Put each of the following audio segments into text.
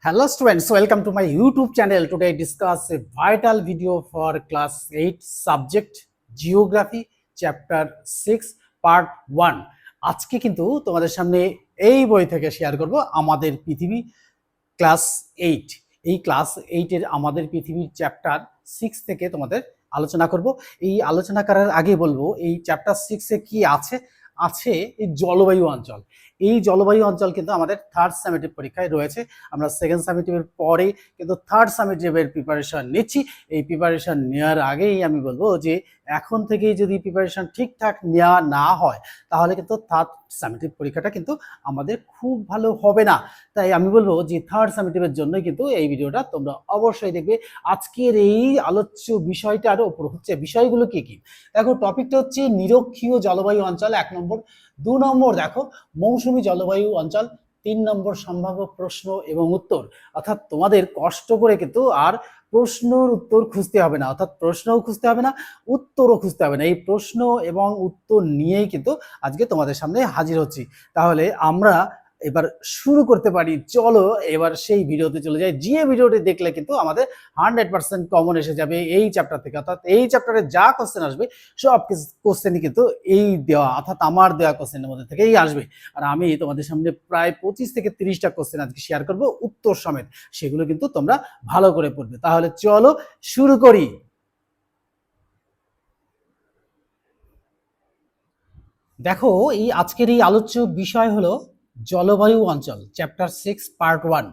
Hello students, welcome to my YouTube channel. Today I discuss a vital video for class 8 subject Geography chapter 6 part 1. আজকে কিন্তু তোমাদের সামনে এই বই থেকে শেয়ার করব আমাদের পৃথিবী ক্লাস 8। এই ক্লাস 8 এর আমাদের পৃথিবীর চ্যাপ্টার 6 থেকে তোমাদের আলোচনা করব। এই আলোচনা করার আগে বলবো এই চ্যাপ্টার 6 এ কি আছে এই জলবায়ু অঞ্চল। এই জলবায়ু অঞ্চল কিন্তু আমাদের থার্ড সামেটিভ পরীক্ষায় রয়েছে। আমরা সেকেন্ড সামেটিভের পরে কিন্তু থার্ড সামেটিভের প্রিপারেশন নিচ্ছি। এই প্রিপারেশন নেওয়ার আগেই আমি বলবো যে এখন থেকেই যদি প্রিপারেশন ঠিকঠাক নেওয়া না হয় তাহলে কিন্তু থার্ড সামেটিভ পরীক্ষাটা কিন্তু আমাদের খুব ভালো হবে না। তাই আমি বলবো যে থার্ড সামেটিভের জন্যই কিন্তু এই ভিডিওটা তোমরা অবশ্যই দেখবে। আজকের এই আলোচ্য বিষয়টার ওপর হচ্ছে বিষয়গুলো কি কি। দেখো, টপিকটা হচ্ছে নিরক্ষীয় জলবায়ু অঞ্চল 1 নম্বর, 2 নম্বর দেখো মৌসুমী জলবায়ু অঞ্চল, 3 নম্বর সম্ভাব্য প্রশ্ন এবং উত্তর। অর্থাৎ তোমাদের কষ্ট করে কিন্তু আর প্রশ্নের উত্তর খুঁজতে হবে না, অর্থাৎ প্রশ্নও খুঁজতে হবে না, উত্তরও খুঁজতে হবে না। এই প্রশ্ন এবং উত্তর নিয়েই কিন্তু আজকে তোমাদের সামনে হাজির হচ্ছি। তাহলে আমরা এবার শুরু করতে পারি। চলো এবার সেই ভিডিওতে চলে যাই, যে ভিডিওটি দেখলে কিন্তু আমাদের 100% কমন এসে যাবে এই চ্যাপ্টার থেকে। অর্থাৎ এই চ্যাপ্টারে যা কোশ্চেন আসবে সব কোশ্চেনই কিন্তু এই দেওয়া, অর্থাৎ আমার দেওয়া কোশ্চেনের মধ্যে থেকেই আসবে। আর আমি তোমাদের সামনে প্রায় 25 থেকে 30টা কোশ্চেন আজকে শেয়ার করব উত্তর সমেত। সেগুলো কিন্তু তোমরা ভালো করে পড়বে। তাহলে চলো শুরু করি। দেখো, এই আজকের এই আলোচ্য বিষয় হলো জলবায়ু অঞ্চল, চ্যাপ্টার 6 পার্ট 1।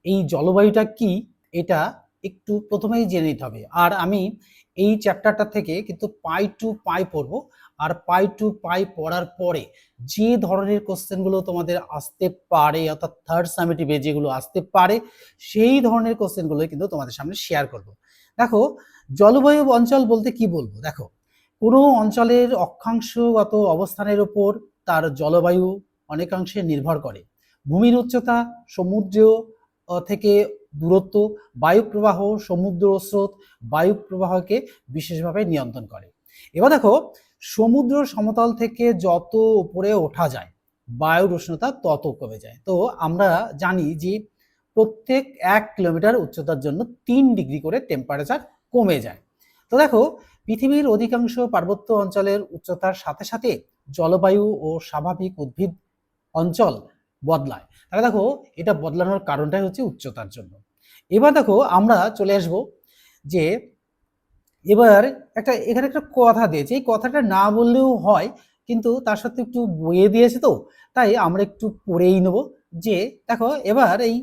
এই জলবায়ুটা কি এটা একটু প্রথমেই জেনে নিতে হবে। আর আমি এই চ্যাপ্টারটা থেকে কিন্তু পাই টু পাই পড়বো। আর পাই টু পাই পড়ার পরে যে ধরনের কোশ্চেনগুলো তোমাদের আসতে পারে, অর্থাৎ থার্ড সামেটিভে যেগুলো আসতে পারে সেই ধরনের কোশ্চেনগুলো কিন্তু তোমাদের সামনে শেয়ার করব। দেখো, জলবায়ু অঞ্চল বলতে কি বলবো, দেখো কোনো অঞ্চলের অক্ষাংশগত অবস্থানের উপর তার জলবায়ু অনেকাংশে নির্ভর করে। ভূমির উচ্চতা, সমুদ্র থেকে দূরত্ব, বায়ু প্রবাহ, সমুদ্র স্রোত বায়ু প্রবাহকে বিশেষভাবে নিয়ন্ত্রণ করে। এবার দেখো, সমুদ্র সমতল থেকে যত উপরে ওঠা যায় বায়ুর উষ্ণতা তত কমে যায়। তো আমরা জানি যে প্রত্যেক 1 কিলোমিটার উচ্চতার জন্য 3 ডিগ্রি করে টেম্পারেচার কমে যায়। তো দেখো, পৃথিবীর অধিকাংশ পার্বত্য অঞ্চলের উচ্চতার সাথে সাথে জলবায়ু ও স্বাভাবিক উদ্ভিদ অঞ্চল বদলায়। তাহলে দেখো, এটা বদলানোর কারণটাই হচ্ছে উচ্চতার জন্য। এবার দেখো আমরা চলে আসব যে এবার এখানে একটা কথা দিয়েছে, এই কথাটা না বললেও হয় কিন্তু তার সাথে একটু বইয়ে দিয়েছে, তো তাই আমরা একটু পড়েই নেব। যে দেখো, এবার এই